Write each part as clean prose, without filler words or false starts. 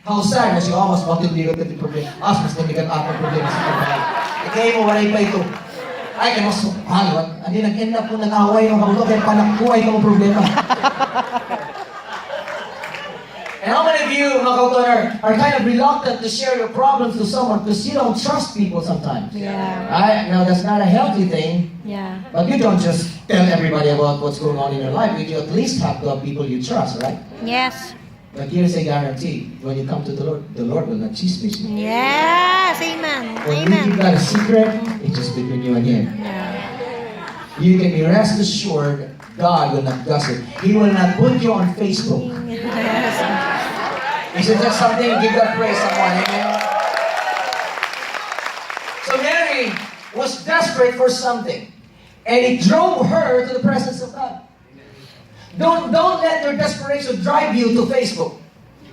How sad na siya, mas matindi ka ito problema. Mas namigan ako problema sa pagkakas. Ikaya mo, walay pa ito. Ay, kaya mas halwan. Hindi, nag-end up po nag-away ng kabuto, kaya panakbuhay ka mo problema. And how many of you, mga kauton, are kind of reluctant to share your problems to someone because you don't trust people sometimes? Yeah. Right? Now, that's not a healthy thing. Yeah. But you don't just tell everybody about what's going on in your life. You at least have to have people you trust, right? Yes. But here's a guarantee. When you come to the Lord will not chismis you. Yes. Amen. When Amen. you got a secret, it's just between you and Him. Yeah. You can be rest assured God will not gossip. He will not put you on Facebook. Yes. Isn't that something? Give that praise someone. Amen. So Mary was desperate for something. And it drove her to the presence of God. Don't let your desperation drive you to Facebook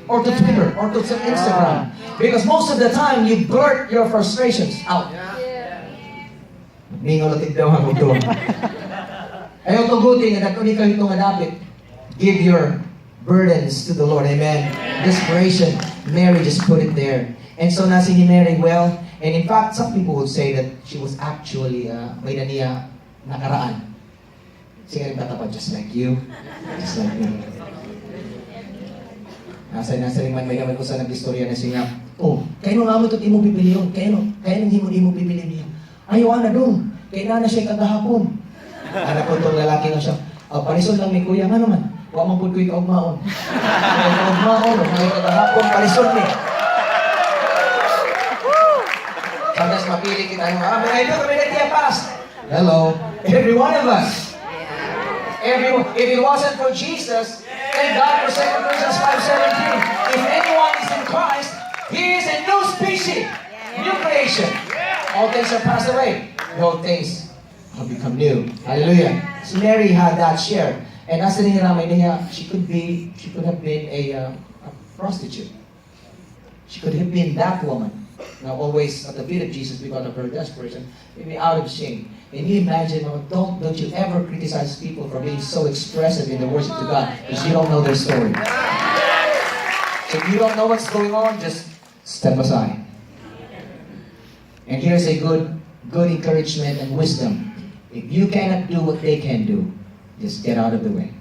or to Twitter or to Instagram. Because most of the time, you blurt your frustrations out. Ningaw natin daw ang ito. Ayaw tugutin na kung ikaw itong adapit. Give your burdens to the Lord. Amen. Desperation. Mary just put it there. And so nasi ni Mary well. And in fact, some people would say that she was actually may na niya nakaraan. Sige rin tatapad, just like you. Just like me. Nasa rin man may naman ko sa nag-istorya na siya. Oh, kayo nga mo ito imo pipili yun. Kayo nang imo pipili niya. Ayaw na doon. Kaya na siya kagahapon. Anak ko itong lalaki na siya. Palisod lang ni kuya. Nga naman. Huwag mong po ko ikaugmaon. Ikaugmaon. Kaya kagahapon. Palisod ni. Sometimes mapili kita. Mga ito kami nagtiyapas. Hello. Every one of us. If it wasn't for Jesus, thank God for 2 Corinthians 5:17. If anyone is in Christ, he is a new species, new creation. All things are passed away. All things have become new. Hallelujah. So Mary had that share. And as the niramay niya, she could have been a prostitute. She could have been that woman. Now always at the feet of Jesus because of her desperation, maybe out of shame. And you imagine, don't you ever criticize people for being so expressive in the worship to God because you don't know their story. So if you don't know what's going on, just step aside. And here's a good encouragement and wisdom. If you cannot do what they can do, just get out of the way.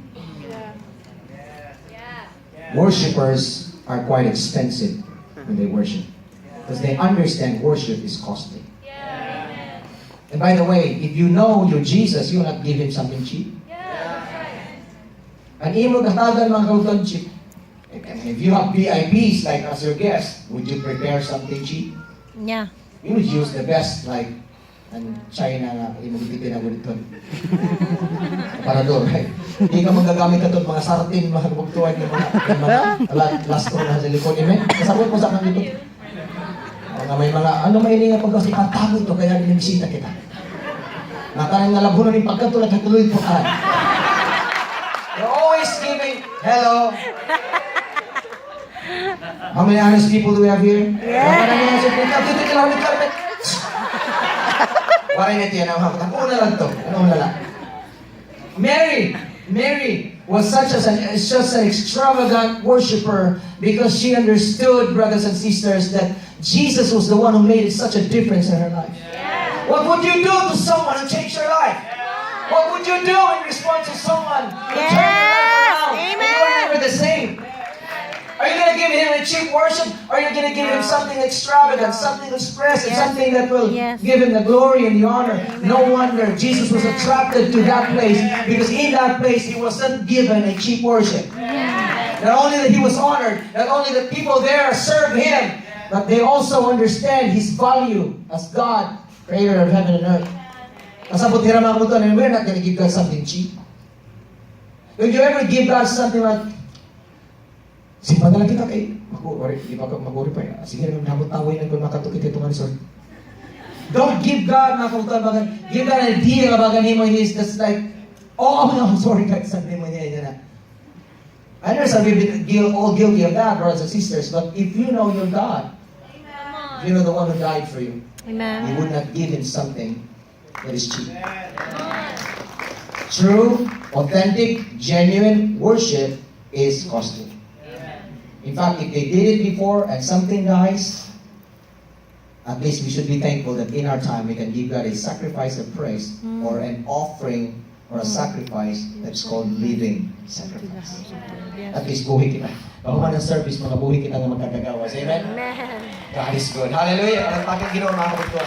Worshippers are quite expensive when they worship because they understand worship is costly. And by the way, if you know you're Jesus, you will not give Him something cheap. And imo katagan mga kauton cheap. If you have VIPs like as your guest, would you prepare something cheap? Yeah. You would use the best like China nga, imo gitipin na ganito. Para doon, right? Hindi ka magagamit ka doon, mga sartin, mga bugtuan, yung mga lastro na sa likod. Amen? Kasabot mo sa kang dito. May mga, ano maili nga pagkasi, tago ito, kaya binibisita kita. Nakalang nalabunan yung pagkatulad, katuloy po ka. You're always giving, hello. How many honest people do we have here? Yeah. Waray na tiyan ang hapot. Ako na lang to. Ano na lang? Mary was such an extravagant worshiper because she understood, brothers and sisters, that Jesus was the one who made such a difference in her life. Yeah. What would you do to someone who changed your life? Yeah. What would you do in response to someone who turned your life around? Amen. And you're never the same. Are you going to give Him a cheap worship? Or are you going to give Him something extravagant, something expressive, something that will give Him the glory and the honor? No wonder Jesus was attracted to that place because in that place He wasn't given a cheap worship. Not only that He was honored, not only that people there served Him, but they also understand His value as God, creator of heaven and earth. Kasabot nila mga kuto, and we're not going to give God something cheap. Will you ever give God something like, simpan na lang kita kay, di ba mag-uri pa yan? Sige, nabot-tawin na kung makatukit ito nga resort. Don't give God, mga kuto, give God an idea nga baga nimo is that's like, oh no, sorry God, sabi mo niya na. I understand we've been all guilty of that, brothers and sisters, but if you know your God, if you know the one who died for you, Amen. You would not give Him something that is cheap. True, authentic, genuine worship is costly. In fact, if they did it before and something dies, at least we should be thankful that in our time we can give God a sacrifice of praise or an offering or a sacrifice that's called living sacrifice. At least buhay kita. Pagkuman ng service, mga buhay kita ng magkagagawas. Amen? Amen. God is good. Hallelujah. Ang taking ginawa mga kapatid.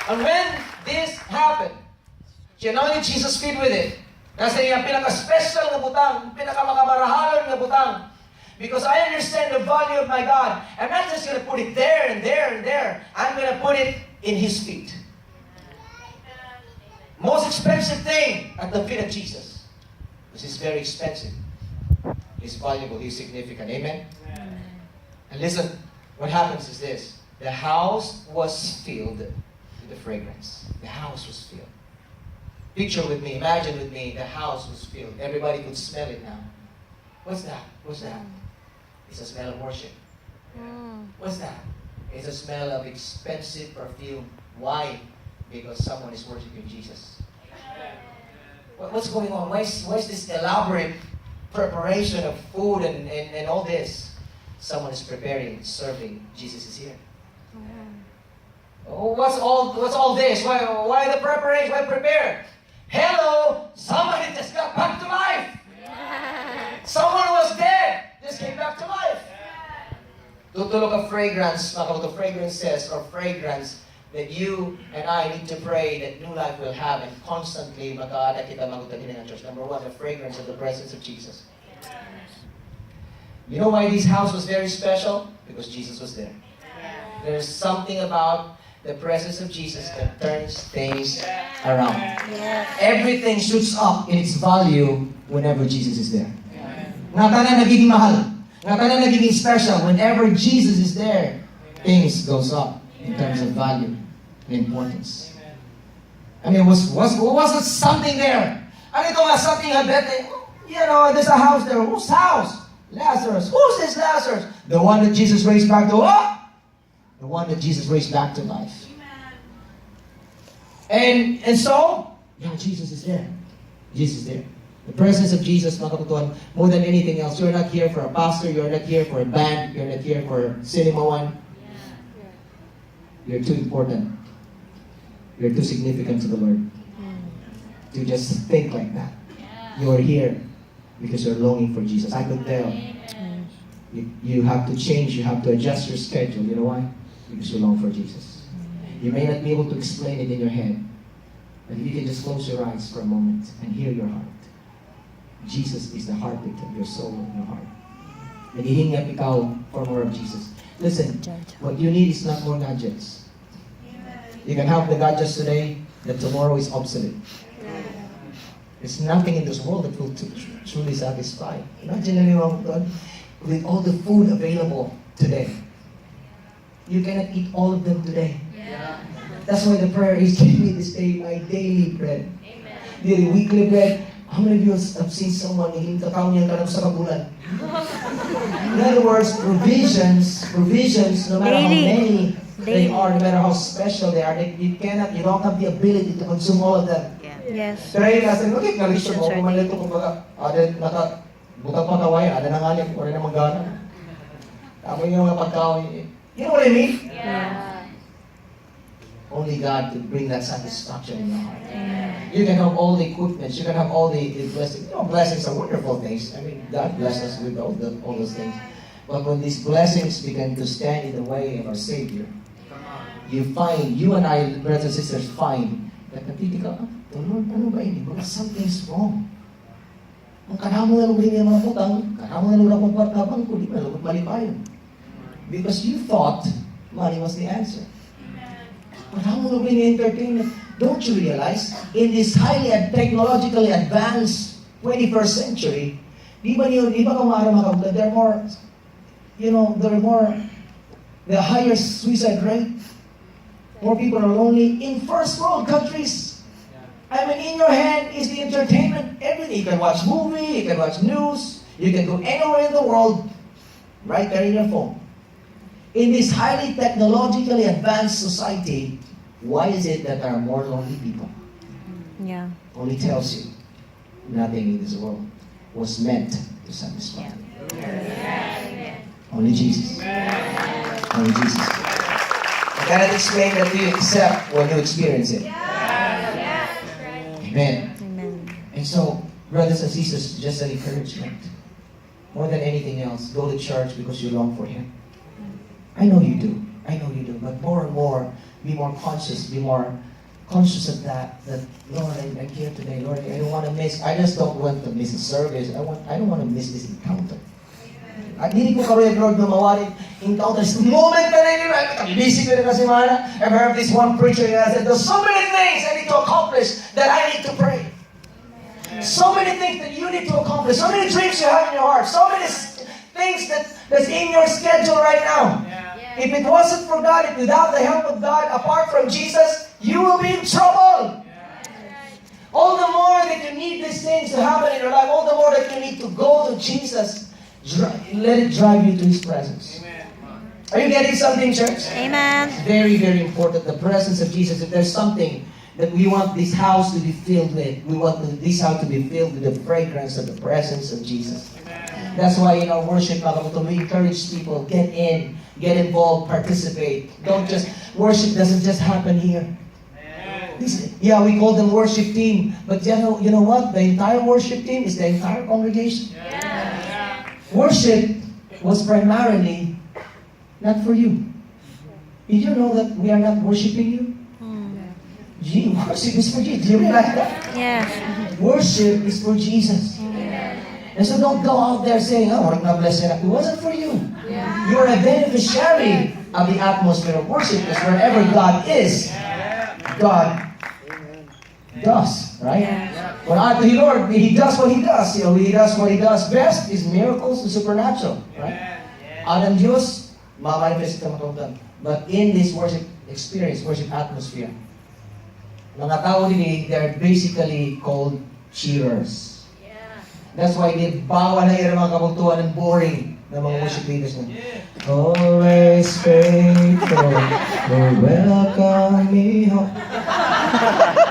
And when this happened, she anointed Jesus' feet with it. Kasi yung pinaka-special na butang, pinaka-makabarahalan na butang. Because I understand the value of my God. I'm not just going to put it there and there and there. I'm going to put it in His feet. Most expensive thing at the feet of Jesus. Because He's very expensive. He's valuable. He's significant. Amen? And listen, what happens is this. The house was filled with the fragrance. The house was filled. Picture with me, imagine with me, the house was filled. Everybody could smell it now. What's that? What's that? It's a smell of worship. What's that? It's a smell of expensive perfume. Why? Because someone is worshiping Jesus. What's going on? Why is this elaborate preparation of food and all this? Someone is preparing, serving. Jesus is here. Oh, what's all this? Why the preparation? Why prepare? Hello! Somebody just got back to life! Someone who was dead just came back to life. Tutulog a fragrance, mga fragrances or fragrance that you and I need to pray that Newlife will have and constantly makaada kita magutan din ng church. Number one, the fragrance of the presence of Jesus. You know why this house was very special? Because Jesus was there. There's something about the presence of Jesus that turns things around. Everything shoots up in its value whenever Jesus is there. Nga tanan nagiging mahal. Nga tanan nagiging special. Whenever Jesus is there, things goes up in terms of value and importance. I mean, was it something there? I mean, something I bet, there's a house there. Whose house? Lazarus. Who's this Lazarus? The one that Jesus raised back to life. The one that Jesus raised back to life. And so, Jesus is there. Jesus is there. The presence of Jesus, mga kaputuan, more than anything else. You're not here for a pastor. You're not here for a band. You're not here for cinema one. You're too important. You're too significant to the Lord to just think like that. You are here because you're longing for Jesus. I could tell. You have to change. You have to adjust your schedule. You know why? Because you long for Jesus. You may not be able to explain it in your head, but if you can just close your eyes for a moment and hear your heart. Jesus is the heartbeat of your soul and your heart. Naghihingap ikaw for more of Jesus. Listen, what you need is not more gadgets. You can have the gadgets today that tomorrow is obsolete. There's nothing in this world that will truly satisfy. Imagine anyone with all the food available today. You cannot eat all of them today. That's why the prayer is, give me this day my daily bread. The weekly bread. How many of you have seen someone in kakao niyang kanang sa kabulan? In other words, provisions, no matter how many they are, no matter how special they are, you don't have the ability to consume all of them. Yes. Pero yun, nasa okay, nalisyo mo, kumalito kung baga, butang pa kawayan, ada na ngalim, wala na manggana. Tama yung mga pagkaon. You know what I mean? Yeah. Only God could bring that satisfaction in your heart. You can have all the equipment, you can have all the blessings. Blessings are wonderful things. I mean, God bless us with all those things. But when these blessings begin to stand in the way of our Savior, you and I, brothers and sisters, find that natitiga, Lord, ano ba ini? Because something's wrong. Ang kanamo na lubing yung mga putang, kanamo na lubing ang pagkabang ko, di ba lubing malipayon? Because you thought money was the answer. But how will we entertainment? Don't you realize, in this highly technologically advanced 21st century, there are more, the higher suicide rate. More people are lonely in first world countries. I mean, in your hand is the entertainment, everything. You can watch movie, you can watch news, you can go anywhere in the world, right there in your phone. In this highly technologically advanced society, why is it that there are more lonely people? Yeah. Only tells you nothing in this world was meant to satisfy. Only Jesus. Only Jesus. I cannot explain that to you except when you experience it. Amen. Amen. And so, brothers and sisters, just an encouragement. More than anything else, go to church because you long for Him. I know you do. I know you do. But more and more, be more conscious. Be more conscious of that. That, Lord, I'm here today. Lord, I don't want to miss. I just don't want to miss a service. I don't want to miss this encounter. At hindi ko karoon, Lord, na mawaring encounter. This moment na rin, I'm busy ko rin kasi mana. I've heard this one preacher that said, there's so many things I need to accomplish that I need to pray. So many things that you need to accomplish. So many dreams you have in your heart. So many things that's in your schedule right now. If it wasn't for God, if without the help of God, apart from Jesus, you will be in trouble. All the more that you need these things to happen in your life, all the more that you need to go to Jesus. Let it drive you to His presence. Are you getting something, church? Amen. It's very, very important. The presence of Jesus. If there's something that we want this house to be filled with, we want this house to be filled with the fragrance of the presence of Jesus. That's why in our worship, we encourage people, get in, get involved, participate. Don't just, worship doesn't just happen here. Yeah, we call them worship team, but you know what? The entire worship team is the entire congregation. Worship was primarily not for you. Did you know that we are not worshiping you? Gee, worship is for Jesus. Do you realize that? Yes. Worship is for Jesus. And so don't go out there saying, oh, I'm not blessed enough. It wasn't for you. You're a beneficiary of the atmosphere of worship, because wherever God is, God does, right? When the Lord, He does what He does. He does what He does best is miracles and supernatural, right? Adam Diyos, ma-manifest ka matungtang. But in this worship experience, worship atmosphere, mga tao din, they're basically called cheerers. That's why they bawal na yung mga kabuntuan and boring na mga worship leaders na. Always faithful, Lord, welcome me home.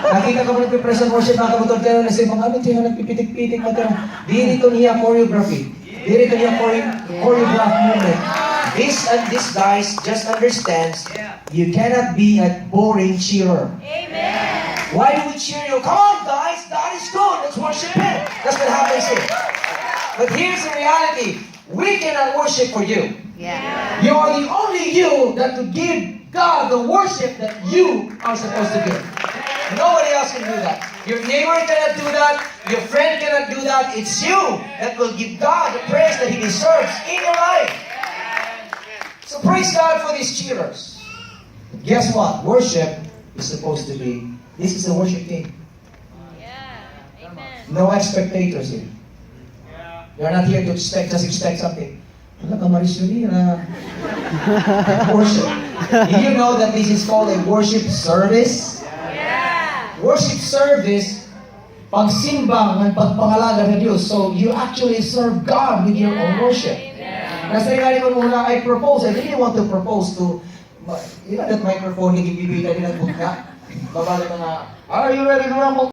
Nakita ko ng present worship, mga kabuntuan kayo na siya, ano ito yung nagpipitik-pitik na ito? Di rito niya choreography. Di rito niya choreograph movement. This guys just understands you cannot be a boring cheerer. Amen. Why do we cheer you? Come on, guys. God is good. Let's worship Him. That's what happens here. But here's the reality. We cannot worship for you. Yeah. You are the only you that could give God the worship that you are supposed to give. Nobody else can do that. Your neighbor cannot do that. Your friend cannot do that. It's you that will give God the praise that He deserves in your life. So praise God for these cheerers. But guess what? Worship is supposed to be, this is a worship team. No spectators here. You're not here to just expect something. Worship. Did you know that this is called a worship service? Worship service, pagsimba ng pagpangalaga ng Diyos. So you actually serve God with your own worship. Nasa rin ko muna, I propose. I didn't want to propose to, you know that microphone, nagibibigay nila ng bukna. Babalik na nga, are you ready to rumble?